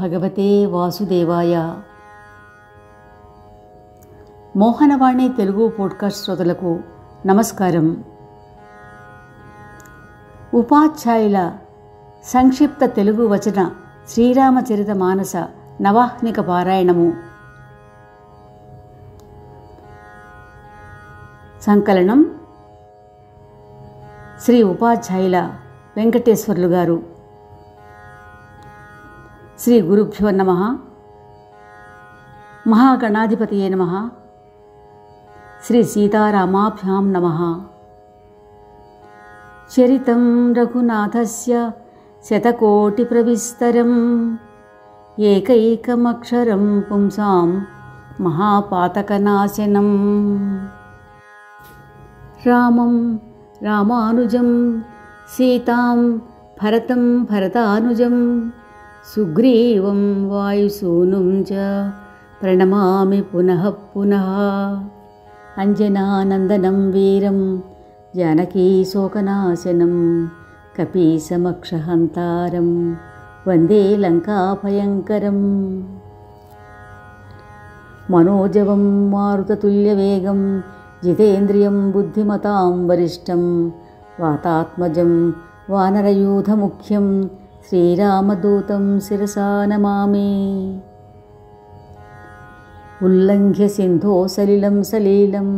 భగవతే వాసుదేవాయ. మోహనవాణి తెలుగు పోడ్కాస్ట్ శ్రోతలకు నమస్కారం. ఉపాధ్యాయుల సంక్షిప్త తెలుగు వచన శ్రీరామచరిత మానస నవాహ్నిక పారాయణము. సంకలనం శ్రీ ఉపాధ్యాయుల వెంకటేశ్వర్లు గారు. శ్రీ గురుభ్యో నమః. మహాగణాధిపతయే నమః. శ్రీ సీతారామాభ్యాం నమః. చరితం రఘునాథస్య శతకోటి ప్రవిస్తరం ఏకైకమక్షరం పుంసాం మహాపాతకనాశనం. రామం రామానుజం సీతాం భరతం భరతానుజం సుగ్రీవం వాయుసూనుం చ ప్రణమామి పునః పునః. అంజనానందనం వీరం జానకీ శోకనాశనం కపీసమక్షహంతారం వందే లంకాభయంకరం. మనోజవం మారుతతుల్యవేగం జితేంద్రియం బుద్ధిమతాం వరిష్టం వాతాత్మజం వానరయూథముఖ్యం శ్రీరామదూతం శిరసా నమామి. ఉల్లంఘ్య సింధో సలిలం సలీలం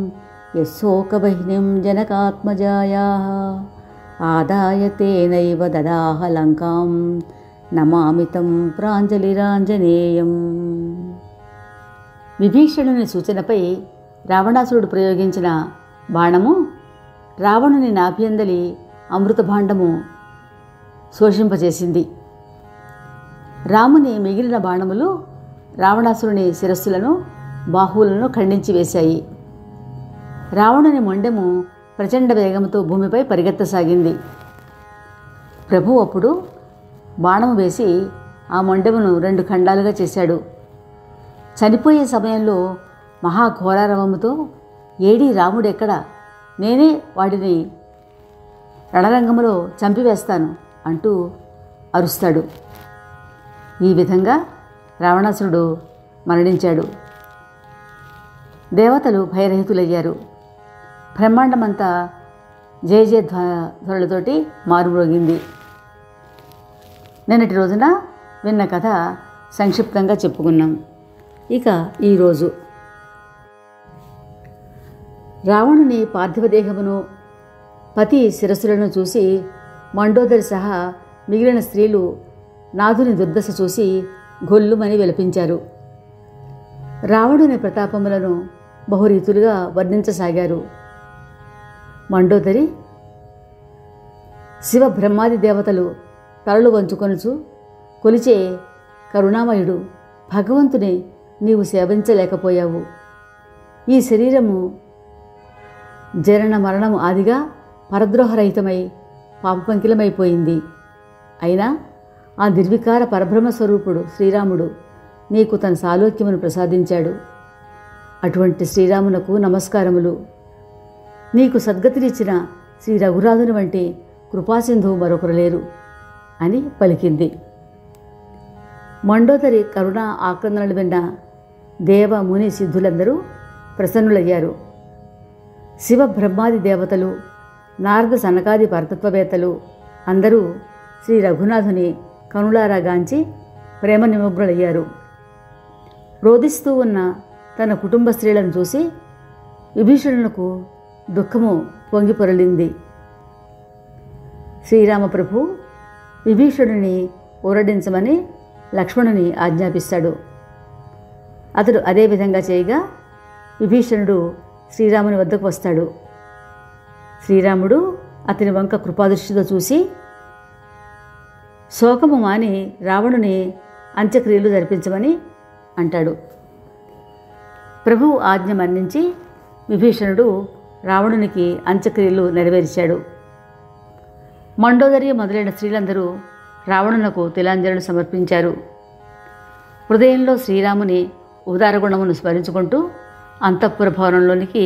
యశోకవహ్నిం జనకాత్మజాయాః ఆదాయ తేనైవ దదాహ లంకాం నమామి తం ప్రాంజలిరాంజనేయం. విభీషణుని సూచనపై రావణాసురుడు ప్రయోగించిన బాణము రావణుని నాభ్యందలి అమృతభాండము శోషింపచేసింది. రాముని మిగిలిన బాణములు రావణాసురుని శిరస్సులను బాహువులను ఖండించి వేశాయి. రావణుని మొండెము ప్రచండ వేగంతో భూమిపై పరిగెత్తసాగింది. ప్రభువు అప్పుడు బాణము వేసి ఆ మొండెమును 2 ఖండాలుగా చేశాడు. చనిపోయే సమయంలో మహాఘోరారవముతో ఏడీ రాముడెక్కడా, నేనే వాడిని రణరంగంలో చంపివేస్తాను అంటూ అరుస్తాడు. ఈ విధంగా రావణాసురుడు మరణించాడు. దేవతలు భయరహితులయ్యారు. బ్రహ్మాండమంతా జయ జయ ధ్వనులతోటి మారుమ్రోగింది. నిన్నటి రోజున విన్న కథ సంక్షిప్తంగా చెప్పుకున్నాం. ఇక ఈరోజు రావణుని పార్థివదేహమును పతి శిరస్సులను చూసి మండోదరి సహా మిగిలిన స్త్రీలు నాథుని దుర్దశ చూసి గొల్లుమని విలపించారు. రావణుని ప్రతాపములను బహురీతులుగా వర్ణించసాగారు. మండోదరి శివ బ్రహ్మాది దేవతలు తలలు వంచుకొనుచు కొలిచే కరుణామయుడు భగవంతుని నీవు సేవించలేకపోయావు. ఈ శరీరము జనన మరణము ఆదిగా పరద్రోహరహితమై పాపపంకిలమైపోయింది. అయినా ఆ నిర్వికార పరబ్రహ్మస్వరూపుడు శ్రీరాముడు నీకు తన సాలోక్యమును ప్రసాదించాడు. అటువంటి శ్రీరామునకు నమస్కారములు. నీకు సద్గతినిచ్చిన శ్రీ రఘురాజుని వంటి కృపాసింధువు మరొకరు లేరు అని పలికింది. మండోదరి కరుణా ఆక్రందనలు విన్న దేవ ముని సిద్ధులందరూ ప్రసన్నులయ్యారు. శివ బ్రహ్మాది దేవతలు, నారద సనకాది పరతత్వవేత్తలు అందరూ శ్రీ రఘునాథుని కనులారా గాంచి ప్రేమ నిమగ్నులయ్యారు. రోధిస్తూ ఉన్న తన కుటుంబ స్త్రీలను చూసి విభీషణునకు దుఃఖము పొంగి పొరలింది. శ్రీరామప్రభు విభీషణుని ఊరడించమని లక్ష్మణుని ఆజ్ఞాపిస్తాడు. అతడు అదే విధంగా చేయగా విభీషణుడు శ్రీరాముని వద్దకు వస్తాడు. శ్రీరాముడు అతని వంక కృపాదృష్టితో చూసి శోకము మాని రావణుని అంత్యక్రియలు జరిపించమని అంటాడు. ప్రభువు ఆజ్ఞ మన్నించి విభీషణుడు రావణునికి అంత్యక్రియలు నెరవేర్చాడు. మండోదరి మొదలైన స్త్రీలందరూ రావణునకు తిలాంజలిని సమర్పించారు. హృదయంలో శ్రీరాముని ఉదారగుణమును స్మరించుకుంటూ అంతఃపుర భవనంలోనికి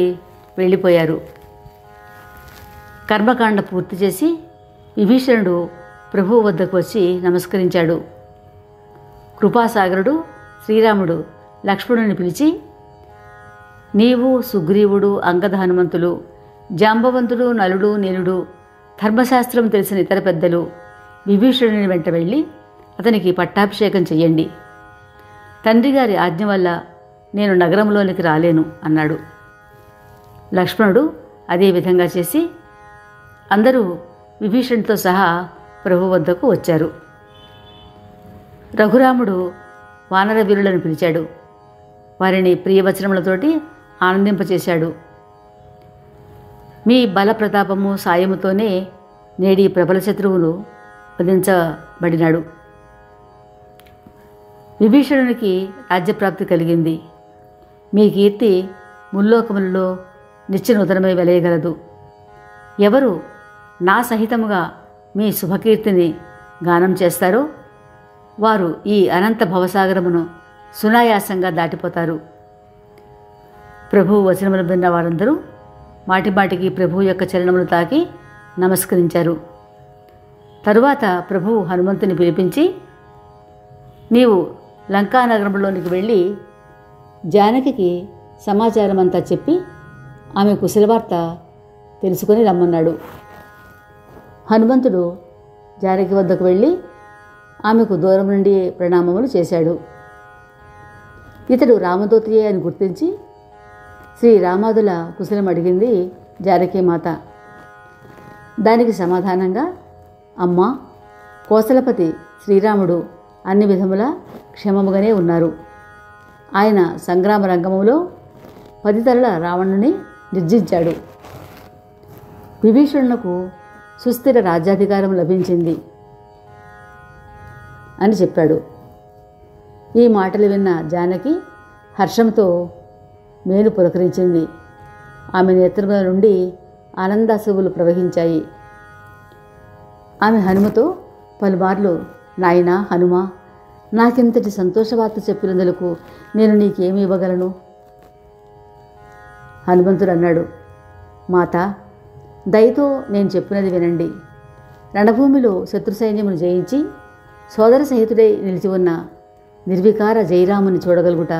వెళ్ళిపోయారు. కర్మకాండ పూర్తి చేసి విభీషణుడు ప్రభువు వద్దకు వచ్చి నమస్కరించాడు. కృపాసాగరుడు శ్రీరాముడు లక్ష్మణుని పిలిచి, నీవు, సుగ్రీవుడు, అంగద హనుమంతులు, జాంబవంతుడు, నలుడు, నీలుడు, ధర్మశాస్త్రం తెలిసిన ఇతర పెద్దలు విభీషణుని వెంట వెళ్ళి అతనికి పట్టాభిషేకం చెయ్యండి. తండ్రి గారి ఆజ్ఞ వల్ల నేను నగరంలోనికి రాలేను అన్నాడు. లక్ష్మణుడు అదే విధంగా చేసి అందరూ విభీషణుడితో సహా ప్రభు వద్దకు వచ్చారు. రఘురాముడు వానర వీరులను పిలిచాడు. వారిని ప్రియవచనములతోటి ఆనందింపచేశాడు. మీ బల ప్రతాపము సాయముతోనే నేడి ప్రబల శత్రువులు వధించబడినాడు. విభీషణునికి రాజ్యప్రాప్తి కలిగింది. మీ కీర్తి ముల్లోకములలో నిత్యనూతనమై వెలయగలదు. ఎవరు నా సహితముగా మీ శుభకీర్తిని గానం చేస్తారో వారు ఈ అనంత భవసాగరమును సునాయాసంగా దాటిపోతారు. ప్రభువు వచనములు విన్న వారందరూ మాటిమాటికి ప్రభువు యొక్క చరణములు తాకి నమస్కరించారు. తరువాత ప్రభువు హనుమంతుని పిలిపించి, నీవు లంకానగరంలోనికి వెళ్ళి జానకికి సమాచారమంతా చెప్పి ఆమె కుశలవార్త తెలుసుకొని రమ్మన్నాడు. హనుమంతుడు జానకి వద్దకు వెళ్ళి ఆమెకు దూరం నుండి ప్రణామములు చేశాడు. ఇతడు రామదూతయే అని గుర్తించి శ్రీరామాదుల కుశలం అడిగింది జానకీమాత. దానికి సమాధానంగా, అమ్మా, కోసలపతి శ్రీరాముడు అన్ని విధములా క్షేమముగానే ఉన్నారు. ఆయన సంగ్రామ రంగములో 10 తలల రావణుని నిర్జించాడు. విభీషణునకు సుస్థిర రాజ్యాధికారం లభించింది అని చెప్పాడు. ఈ మాటలు విన్న జానకి హర్షంతో మేలు పులకరించింది. ఆమె నేత్రముల నుండి ఆనందాశ్రువులు ప్రవహించాయి. ఆమె హనుమతో పలుమార్లు, నాయనా హనుమ, నాకింతటి సంతోషవార్త చెప్పినందులకు నేను నీకేమి ఇవ్వగలను? హనుమంతుడు అన్నాడు, మాత, దయతో నేను చెప్పినది వినండి. రణభూమిలో శత్రు సైన్యమును జయించి సోదర సహితుడై నిలిచి ఉన్న నిర్వికార జయరాముని చూడగలుగుట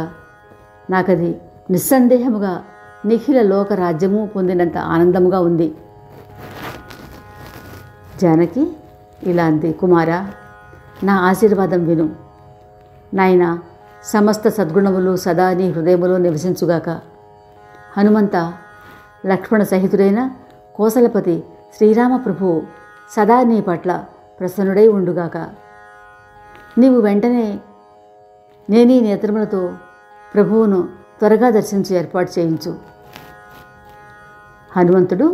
నాకది నిస్సందేహముగా నిఖిల లోక రాజ్యము పొందినంత ఆనందముగా ఉంది. జానకి ఇలా అంది, కుమారా, నా ఆశీర్వాదం విను. నాయన, సమస్త సద్గుణములు సదా నీ హృదయములో నివసించుగాక. హనుమంత, లక్ష్మణ సహితుడైన కోసలపతి శ్రీరామ ప్రభువు సదా నీ పట్ల ప్రసన్నుడై ఉండుగాక. నీవు వెంటనే నేనీ నేత్రములతో ప్రభువును త్వరగా దర్శించి ఏర్పాటు చేయించు. హనుమంతుడు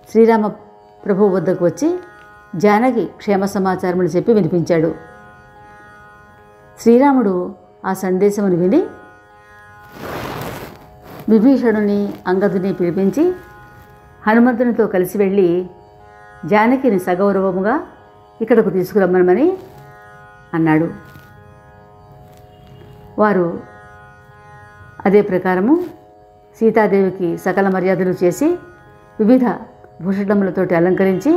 శ్రీరామ ప్రభువు వద్దకు వచ్చి జానకి క్షేమ సమాచారములు చెప్పి వినిపించాడు. శ్రీరాముడు ఆ సందేశమును విని విభీషణుని, అంగదుని పిలిపించి హనుమంతునితో కలిసి వెళ్ళి జానకిని సగౌరవముగా ఇక్కడకు తీసుకురమ్మనమని అన్నాడు. వారు అదే ప్రకారము సీతాదేవికి సకల మర్యాదలు చేసి వివిధ భూషణములతోటి అలంకరించి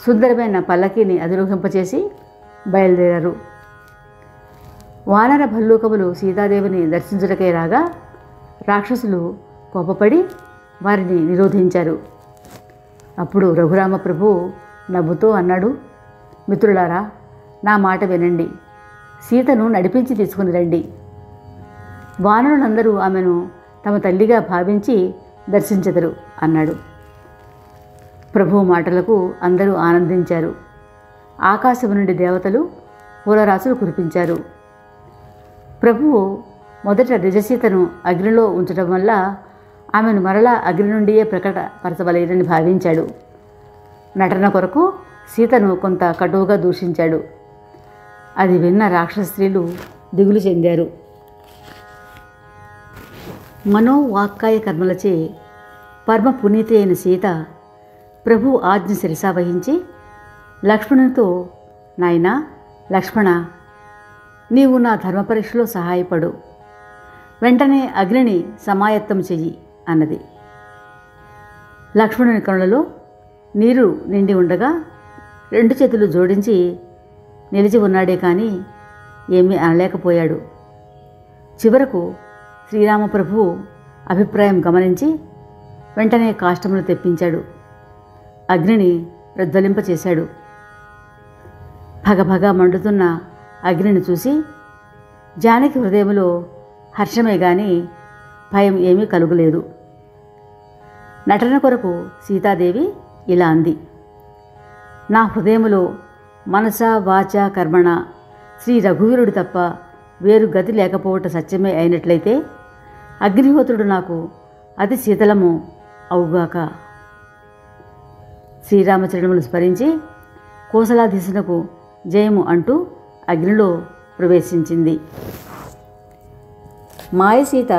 సుందరమైన పల్లకీని అధిరోహింపచేసి బయలుదేరారు. వానర భల్లూకములు సీతాదేవిని దర్శించుటకై రాగా రాక్షసులు కోపపడి వారిని నిరోధించారు. అప్పుడు రఘురామ ప్రభు నవ్వుతూ అన్నాడు, మిత్రులారా, నా మాట వినండి. సీతను నడిపించి తీసుకుని రండి. వానరులందరూ ఆమెను తమ తల్లిగా భావించి దర్శించెదరు అన్నాడు. ప్రభు మాటలకు అందరూ ఆనందించారు. ఆకాశము నుండి దేవతలు పూలరాశులు కురిపించారు. ప్రభువు మొదట నిజసీతను అగ్నిలో ఉంచడం వల్ల ఆమెను మరలా అగ్ని నుండియే ప్రకటపరచవలేనని భావించాడు. నటన కొరకు సీతను కొంత కటువుగా దూషించాడు. అది విన్న రాక్షస స్త్రీలు దిగులు చెందారు. మనోవాక్కాయ కర్మలచే పరమ పునీతి అయిన సీత ప్రభు ఆజ్ఞ శిరసావహించి లక్ష్మణునితో, నాయనా లక్ష్మణ, నీవు నా ధర్మపరీక్షలో సహాయపడు. వెంటనే అగ్నిని సమాయత్తం చెయ్యి అన్నది. లక్ష్మణుని కనులలో నీరు నిండి ఉండగా 2 చేతులు జోడించి నిలిచి ఉన్నాడే కానీ ఏమీ అనలేకపోయాడు. చివరకు శ్రీరామప్రభువు అభిప్రాయం గమనించి వెంటనే కాష్టమును తెప్పించాడు. అగ్నిని ప్రజ్వలింపచేశాడు. భగభగ మండుతున్న అగ్నిని చూసి జానకి హృదయంలో హర్షమే గాని భయం ఏమీ కలుగులేదు. నటన కొరకు సీతాదేవి ఇలా అంది: నా హృదయములో మనస వాచ కర్మణ శ్రీ రఘువీరుడు తప్ప వేరు గతి లేకపోవట సత్యమే అయినట్లయితే అగ్నిహోత్రుడు నాకు అతి శీతలము అవుగాక. శ్రీరామచరణములు స్మరించి కోసలాధీశునకు జయము అంటూ అగ్నిలో ప్రవేశించింది. మాయసీత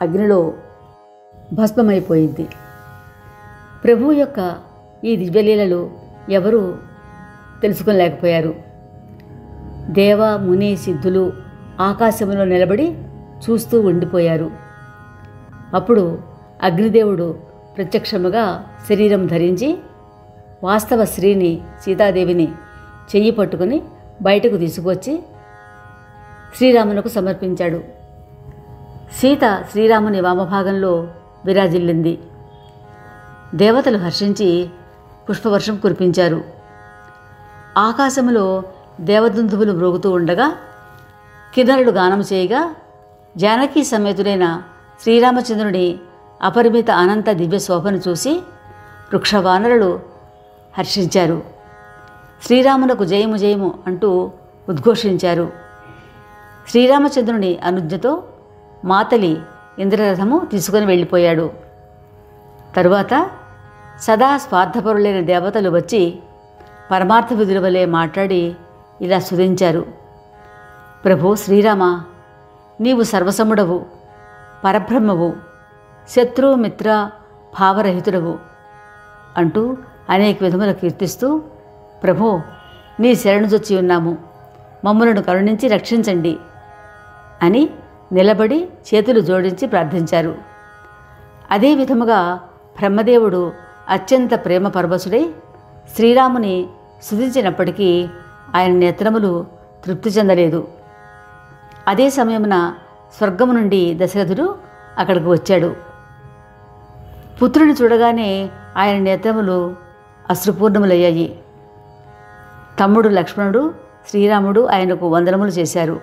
అగ్నిలో భస్మమైపోయింది. ప్రభువు యొక్క ఈ దివ్యలీలలు ఎవరూ తెలుసుకోలేకపోయారు. దేవ ముని సిద్ధులు ఆకాశంలో నిలబడి చూస్తూ ఉండిపోయారు. అప్పుడు అగ్నిదేవుడు ప్రత్యక్షముగా శరీరం ధరించి వాస్తవ స్త్రీని సీతాదేవిని చెయ్యి పట్టుకుని బయటకు తీసుకువచ్చి శ్రీరామునకు సమర్పించాడు. సీత శ్రీరాముని వామభాగంలో విరాజిల్లింది. దేవతలు హర్షించి పుష్పవర్షం కురిపించారు. ఆకాశములో దేవదుందువులు మ్రోగుతూ ఉండగా కిన్నరుడు గానము చేయగా జానకీ సమేతుడైన శ్రీరామచంద్రుని అపరిమిత అనంత దివ్య శోభను చూసి వృక్షవానరులు హర్షించారు. శ్రీరామునకు జయము జయము అంటూ ఉద్ఘోషించారు. శ్రీరామచంద్రుని అనుజ్ఞతో మాతలి ఇంద్రరథము తీసుకుని వెళ్ళిపోయాడు. తరువాత సదా స్వార్థపరులైన దేవతలు వచ్చి పరమార్థ విధుల వలె మాట్లాడి ఇలా స్తుతించారు: ప్రభో శ్రీరామ, నీవు సర్వసముడవు, పరబ్రహ్మవు, శత్రు మిత్ర భావరహితుడవు అంటూ అనేక విధములు కీర్తిస్తూ, ప్రభో నీ శరణుజొచ్చి ఉన్నాము, మమ్ములను కరుణించి రక్షించండి అని నిలబడి చేతులు జోడించి ప్రార్థించారు. అదే విధముగా బ్రహ్మదేవుడు అత్యంత ప్రేమ పరవశుడై శ్రీరాముని స్తుతించినప్పటికీ ఆయన నేత్రములు తృప్తి చెందలేదు. అదే సమయమున స్వర్గము నుండి దశరథుడు అక్కడికి వచ్చాడు. పుత్రుని చూడగానే ఆయన నేత్రములు అశ్రుపూర్ణములయ్యాయి. తమ్ముడు లక్ష్మణుడు, శ్రీరాముడు ఆయనకు వందనములు చేశారు.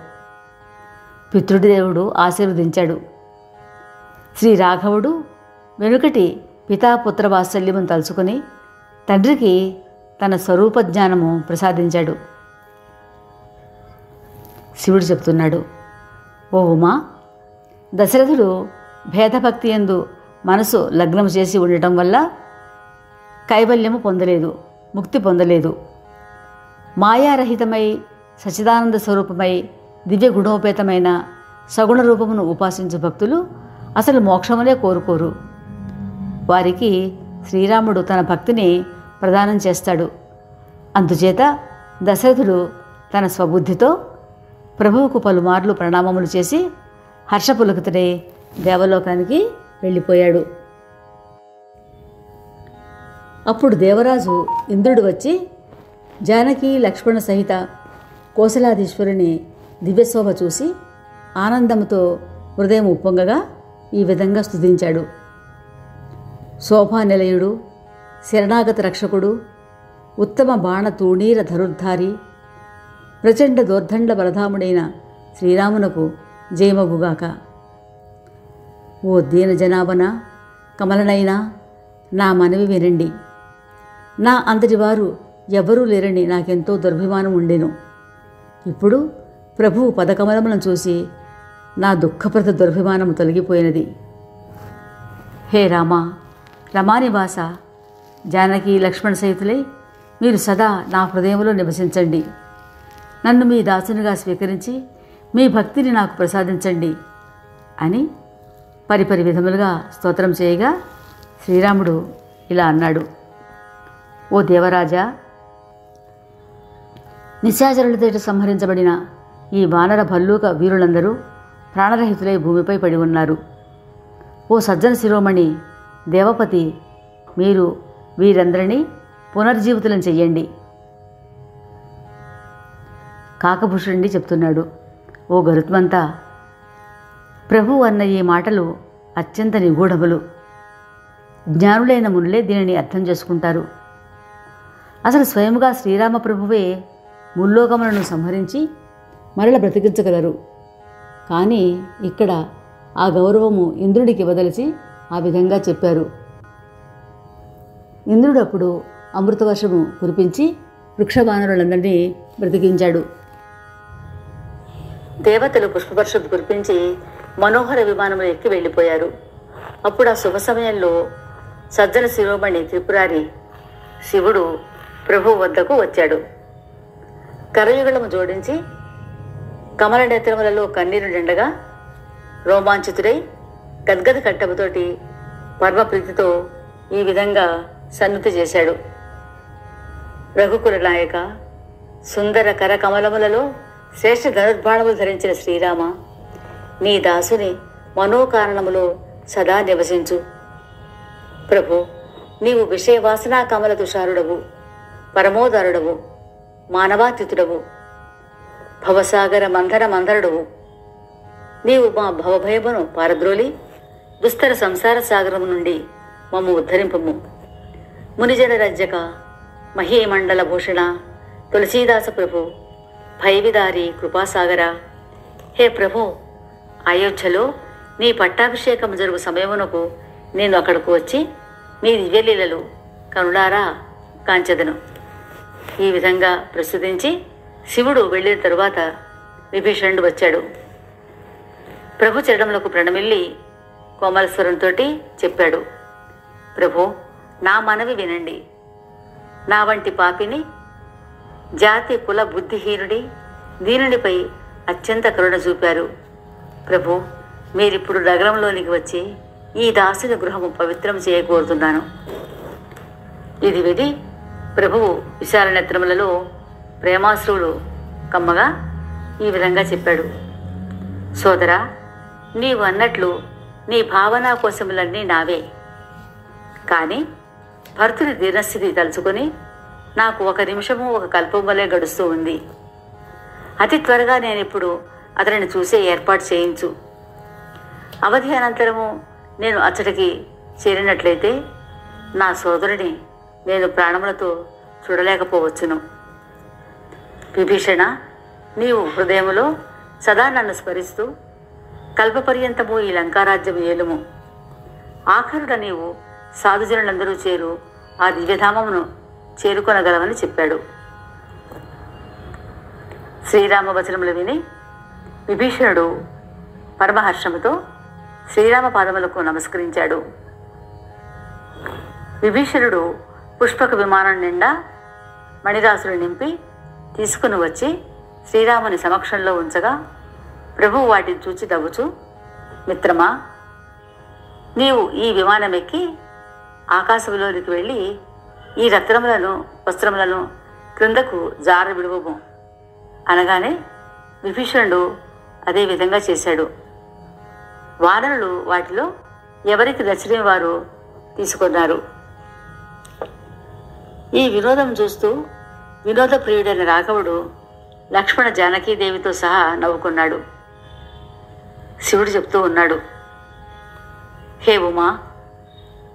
పితృదేవుడు ఆశీర్వదించాడు. శ్రీ రాఘవుడు వెనుకటి పితాపుత్ర వాత్సల్యమును తలుచుకుని తండ్రికి తన స్వరూప జ్ఞానము ప్రసాదించాడు. శివుడు చెప్తున్నాడు: ఓ ఉమా, దశరథుడు భేదభక్తి యందు మనసు లగ్నము చేసి ఉండటం వల్ల కైవల్యము పొందలేదు, ముక్తి పొందలేదు. మాయారహితమై సచిదానంద స్వరూపమై దివ్య గుణోపేతమైన సగుణ రూపమును ఉపాసించు భక్తులు అసలు మోక్షములే కోరుకోరు. వారికి శ్రీరాముడు తన భక్తిని ప్రదానం చేస్తాడు. అందుచేత దశరథుడు తన స్వబుద్ధితో ప్రభువుకు పలుమార్లు ప్రణామములు చేసి హర్షపులకితుడై దేవలోకానికి వెళ్ళిపోయాడు. అప్పుడు దేవరాజు ఇంద్రుడు వచ్చి జానకి లక్ష్మణ సహిత కోసలాధీశ్వరుని దివ్యశోభ చూసి ఆనందముతో హృదయం ఉప్పొంగగా ఈ విధంగా స్తుతించాడు: శోభానిలయుడు, శరణాగత రక్షకుడు, ఉత్తమ బాణ తూణీర ధనుర్ధారి, ప్రచండ దోర్దండ బలధాముడైన శ్రీరామునకు జయమగుగాక. ఓ దీన జనాభన కమలనైనా నా మనవి వినండి. నా అంతటి వారు ఎవరూ లేరని నాకెంతో దుర్భిమానం ఉండెను. ఇప్పుడు ప్రభువు పదకమలములను చూసి నా దుఃఖప్రద దుర్భిమానము తొలగిపోయినది. హే రామ, రమానివాస, జానకి లక్ష్మణ సహితులై మీరు సదా నా హృదయంలో నివసించండి. నన్ను మీ దాసునిగా స్వీకరించి మీ భక్తిని నాకు ప్రసాదించండి అని పరిపరి విధములుగా స్తోత్రం చేయగా శ్రీరాముడు ఇలా అన్నాడు: ఓ దేవరాజా, నిశాచరులతో సంహరించబడిన ఈ వానర భల్లూక వీరులందరూ ప్రాణరహితులై భూమిపై పడి ఉన్నారు. ఓ సజ్జన శిరోమణి దేవపతి, మీరు వీరందరినీ పునర్జీవితులను చెయ్యండి. కాకభూషుడి చెప్తున్నాడు. ఓ గరుత్మంతా, ప్రభు అన్న ఈ మాటలు అత్యంత నిగూఢములు. జ్ఞానులైన మునులే దీనిని అర్థం చేసుకుంటారు. అసలు స్వయముగా శ్రీరామప్రభువే ముల్లోకములను సంహరించి మరల బ్రతికించగలరు. కానీ ఇక్కడ ఆ గౌరవము ఇంద్రుడికి వదలిచి ఆ విధంగా చెప్పారు. ఇంద్రుడు అప్పుడు అమృతవర్షము కురిపించి వృక్షవానరులందరినీ బ్రతికించాడు. దేవతలు పుష్పవర్షం కురిపించి మనోహర విమానంలో ఎక్కి వెళ్ళిపోయారు. అప్పుడు ఆ శుభ సమయంలో సజ్జన శిరోమణి త్రిపురారి శివుడు ప్రభు వద్దకు వచ్చాడు. కరయుగళము జోడించి కమల నేత్రములలో కన్నీరు నిండగా రోమాంచితుడై గద్గద కట్టముతోటి పరమప్రీతితో ఈ విధంగా సన్నుతి చేశాడు. రఘుకుల నాయక, సుందర కర కమలములలో శ్రేష్ఠ ధనుర్బాణములు ధరించిన శ్రీరామ, నీ దాసుని మనోకారణములో సదా నివసించు. ప్రభు, నీవు విషయవాసనా కమల తుషారుడవు, పరమోదారుడవు, మానవాతీతుడవు, భవసాగర మంథర మంథరుడవు. నీవు మా భవభయమును పారద్రోలి దుస్తర సంసార సాగరము నుండి మమ్ము ఉద్ధరింపము. మునిజన రజ్జక, మహీమండల భూషణ, తులసీదాస ప్రభు, భైవిదారి కృపాసాగర. హే ప్రభు, అయోధ్యలో నీ పట్టాభిషేకం జరుగు సమయమునకు నేను అక్కడకు వచ్చి నీ దివ్యలీలలు కనులారా కాంచెదను. ఈ విధంగా ప్రస్తుతించి శివుడు వెళ్ళిన తరువాత విభీషణుడు వచ్చాడు. ప్రభు చరణములకు ప్రణమిల్లి కోమలస్వరంతో చెప్పాడు. ప్రభు, నా మనవి వినండి. నా వంటి పాపిని, జాతి కుల బుద్ధిహీనుడి, దీనునిపై అత్యంత కరుణ చూపారు. ప్రభు, మీరిప్పుడు నగరంలోనికి వచ్చి ఈ దాసుని గృహము పవిత్రం చేయకూరుతున్నాను. ఇది విధి ప్రభువు విశాల నేత్రములలో ప్రేమాశ్రువులు కమ్మగా ఈ విధంగా చెప్పాడు. సోదరా, నీవు అన్నట్లు నీ భావనా కోశములన్నీ నావే. కానీ భర్తుని దీనస్థితి తలుచుకొని నాకు ఒక నిమిషము ఒక కల్పం వలె గడుస్తూ ఉంది. అతి త్వరగా నేనిప్పుడు అతనిని చూసే ఏర్పాటు చేయించు. అవధి అనంతరము నేను అచ్చటికి చేరినట్లయితే నా సోదరుని నేను ప్రాణములతో చూడలేకపోవచ్చును. విభీషణ, నీవు హృదయములో సదా నన్ను స్మరిస్తూ కల్పపర్యంతము ఈ లంకారాజ్యం ఏలుము. ఆఖరుడ నీవు సాధుజనులందరూ చేరు ఆ దివ్యధామమును చేరుకొనగలవని చెప్పాడు. శ్రీరామ వచనములు విని విభీషణుడు పరమహర్షముతో శ్రీరామ పాదములకు నమస్కరించాడు. విభీషణుడు పుష్పక విమానం నిండా మణిరాసులు నింపి తీసుకుని వచ్చి శ్రీరాముని సమక్షంలో ఉంచగా ప్రభువు వాటిని చూచి నవ్వుచూ, మిత్రమా, నీవు ఈ విమానం ఎక్కి ఆకాశంలోనికి వెళ్ళి ఈ రత్నములను వస్త్రములను క్రిందకు జార విడువము అనగానే విభీషణుడు అదే విధంగా చేశాడు. వానరులు వాటిలో ఎవరికి నచ్చిన వారు తీసుకున్నారు. ఈ వినోదం చూస్తూ వినోద ప్రియుడైన రాఘవుడు లక్ష్మణ జానకీదేవితో సహా నవ్వుకున్నాడు. శివుడు చెప్తూ ఉన్నాడు, హే ఉమా,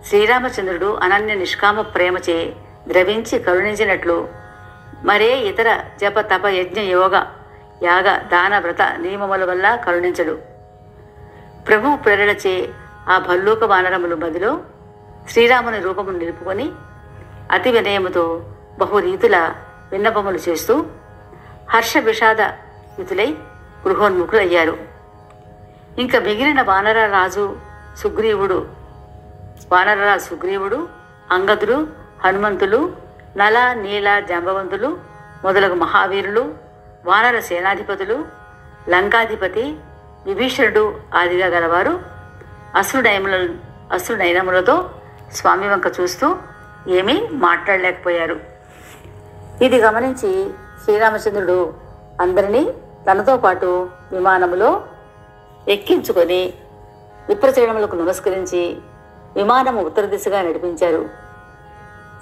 శ్రీరామచంద్రుడు అనన్య నిష్కామ ప్రేమచే ద్రవించి కరుణించినట్లు మరే ఇతర జప తప యజ్ఞ యోగ యాగ దాన వ్రత నియమముల వల్ల కరుణించడు. ప్రభువు ప్రేరణచే ఆ భల్లూక వానరములు మదిలో శ్రీరాముని రూపమును నిలుపుకొని అతి వినయముతో బహురీతుల విన్నపములు చేస్తూ హర్ష విషాద యుతులై గృహోన్ముఖులయ్యారు. ఇంకా మిగిలిన వానరరాజు సుగ్రీవుడు, అంగదుడు, హనుమంతులు, నల నీల జాంబవంతులు మొదలగు మహావీరులు, వానర సేనాధిపతులు, లంకాధిపతి విభీషణుడు ఆదిగా గలవారు అశ్రునయనములతో స్వామి వంక చూస్తూ ఏమీ మాట్లాడలేకపోయారు. ఇది గమనించి శ్రీరామచంద్రుడు అందరినీ తనతో పాటు విమానములో ఎక్కించుకొని విప్రచరణములకు నమస్కరించి విమానము ఉత్తర దిశగా నడిపించారు.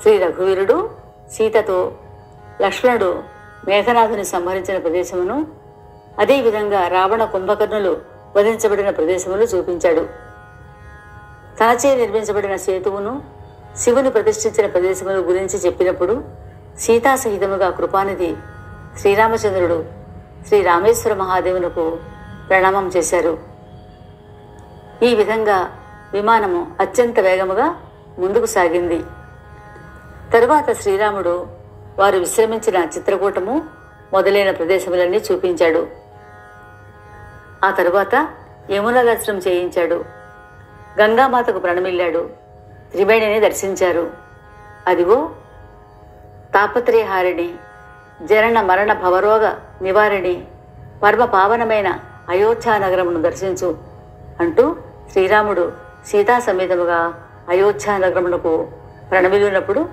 శ్రీ రఘువీరుడు సీతతో, లక్ష్మణుడు మేఘనాథుని సంహరించిన ప్రదేశమును, అదేవిధంగా రావణ కుంభకర్ణులు వధించబడిన ప్రదేశములు చూపించాడు. తనచే నిర్మించబడిన సేతువును, శివుని ప్రతిష్ఠించిన ప్రదేశముల గురించి చెప్పినప్పుడు సీతాసహితముగా కృపానిధి శ్రీరామచంద్రుడు శ్రీ రామేశ్వర మహాదేవునకు ప్రణామం చేశారు. ఈ విధంగా విమానము అత్యంత వేగముగా ముందుకు సాగింది. తరువాత శ్రీరాముడు వారు విశ్రమించిన చిత్రకూటము మొదలైన ప్రదేశములన్నీ చూపించాడు. ఆ తరువాత యమునా దర్శనం చేయించాడు. గంగామాతకు ప్రణమిల్లాడు. త్రివేణిని దర్శించారు. అదిగో తాపత్రయహారిణి, జనన మరణ భవరోగ నివారిణి, పరమ పావనమైన అయోధ్యా నగరమును దర్శించు అంటూ శ్రీరాముడు సీతా సమేతముగా అయోధ్యా నగరమునకు ప్రణమిల్లినప్పుడు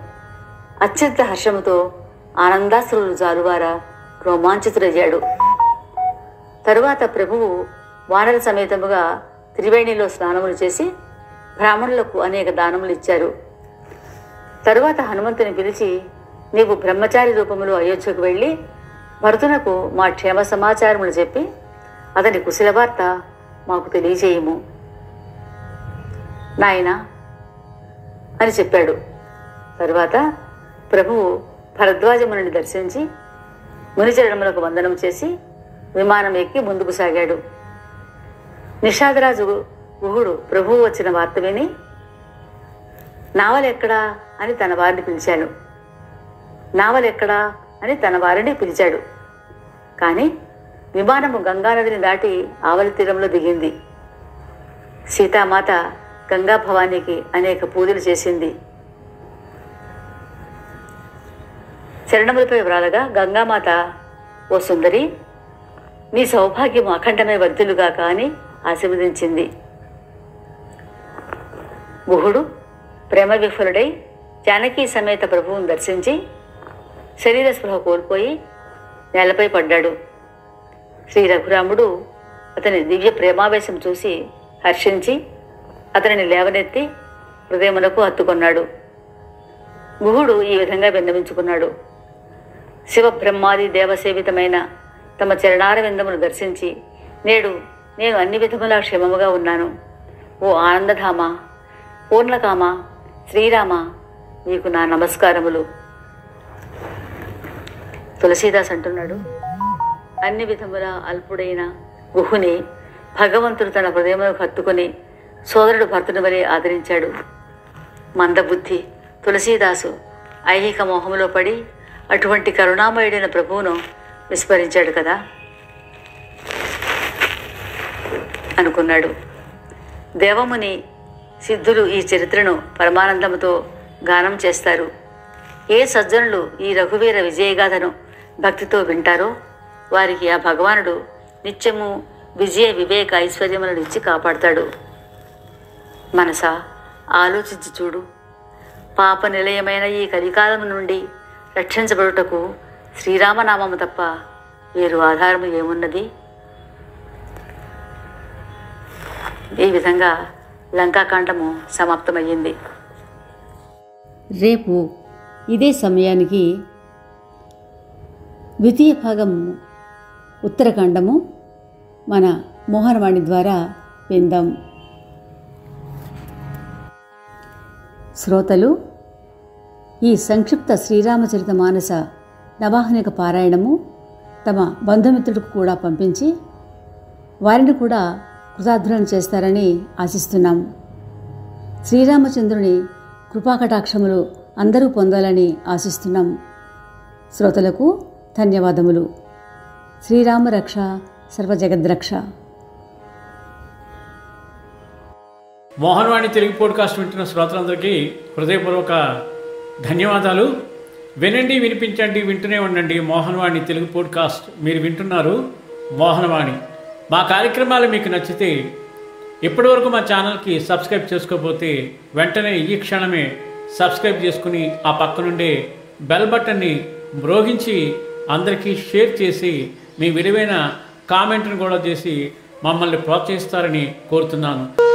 అత్యంత హర్షముతో ఆనందాశ్రులు జాలువారా రోమాంచితుడయ్యాడు. తరువాత ప్రభువు వానర సమేతముగా త్రివేణిలో స్నానములు చేసి బ్రాహ్మణులకు అనేక దానములు ఇచ్చారు. తరువాత హనుమంతుని పిలిచి, నీవు బ్రహ్మచారి రూపములో అయోధ్యకు వెళ్ళి భరతునకు మా క్షేమ సమాచారములు చెప్పి అతని కుశలవార్త మాకు తెలియజేయము నాయనా అని చెప్పాడు. తరువాత ప్రభువు భరద్వాజముని దర్శించి మునిచరణములకు వందనం చేసి విమానం ఎక్కి ముందుకు సాగాడు. నిషాదరాజు గుహుడు ప్రభువు వచ్చిన వార్త విని, నావలెక్కడా అని తన వారిని పిలిచాడు. నావలెక్కడా అని తన వారిని పిలిచాడు. కానీ విమానము గంగానదిని దాటి ఆవలి తీరంలో దిగింది. సీతామాత గంగా భవానికి అనేక పూజలు చేసింది. చరణములపై వ్రాలగా గంగామాత, ఓ సుందరి, నీ సౌభాగ్యము అఖండమే వర్ధిల్లుగాక అని ఆశీర్వదించింది. గుహుడు ప్రేమ విఫలుడై జానకీ సమేత ప్రభువును దర్శించి శరీర స్పృహ కోల్పోయి నేలపై పడ్డాడు. శ్రీ రఘురాముడు అతని దివ్య ప్రేమావేశం చూసి హర్షించి అతనిని లేవనెత్తి హృదయమునకు హత్తుకొన్నాడు. గుహుడు ఈ విధంగా విన్నవించుకున్నాడు. శివబ్రహ్మాది దేవసేవితమైన తమ చరణార విందమును దర్శించి నేడు నేను అన్ని విధములా క్షేమముగా ఉన్నాను. ఓ ఆనందధామ, పూర్ణకామ, శ్రీరామ, నీకు నా నమస్కారములు. తులసీదాస్ అంటున్నాడు, అన్ని విధముల అల్పుడైన గుహుని భగవంతుడు తన హృదయములకు హత్తుకొని సోదరుడు భర్తను వలె ఆదరించాడు. మందబుద్ధి తులసీదాసు ఐహిక మోహములో పడి అటువంటి కరుణామయుడైన ప్రభువును విస్మరించాడు కదా అనుకున్నాడు. దేవముని సిద్ధులు ఈ చరిత్రను పరమానందముతో గానం చేస్తారు. ఏ సజ్జనులు ఈ రఘువీర విజయగాథను భక్తితో వింటారో వారికి ఆ భగవానుడు నిత్యము విజయ వివేక ఐశ్వర్యములను ఇచ్చి కాపాడతాడు. మనసా ఆలోచించి చూడు. పాప నిలయమైన ఈ కలికాలము నుండి రక్షించబడుటకు శ్రీరామనామము తప్ప వేరు ఆధారము ఏమున్నది? ఈ విధంగా లంకాకాండము సమాప్తమయ్యింది. రేపు ఇదే సమయానికి ద్వితీయ భాగం ఉత్తరకాండము మన మోహనవాణి ద్వారా విందాం. శ్రోతలు, ఈ సంక్షిప్త శ్రీరామచరిత మానస నవాహనిక పారాయణము తమ బంధుమిత్రులకు కూడా పంపించి వారిని కూడా కృతార్థులను చేస్తారని ఆశిస్తున్నాం. శ్రీరామచంద్రుని కృపాకటాక్షములు అందరూ పొందాలని ఆశిస్తున్నాం. శ్రోతలకు ధన్యవాదములు. శ్రీరామరక్ష సర్వజగద్రక్ష. మోహనవాణి తెలుగు పోడ్కాస్ట్ వింటున్న శ్రోతలందరికీ హృదయపూర్వక ధన్యవాదాలు. వినండి, వినిపించండి, వింటూనే ఉండండి మోహనవాణి తెలుగు పోడ్కాస్ట్. మీరు వింటున్నారు మోహనవాణి. మా కార్యక్రమాలు మీకు నచ్చితే ఇప్పటివరకు మా ఛానల్కి సబ్స్క్రైబ్ చేసుకోకపోతే వెంటనే ఈ క్షణమే సబ్స్క్రైబ్ చేసుకుని ఆ పక్కనుండే బెల్ బటన్ని మ్రోగించి అందరికీ షేర్ చేసి మీ విలువైన కామెంట్ను కూడా చేసి మమ్మల్ని ప్రోత్సహిస్తారని కోరుతున్నాను.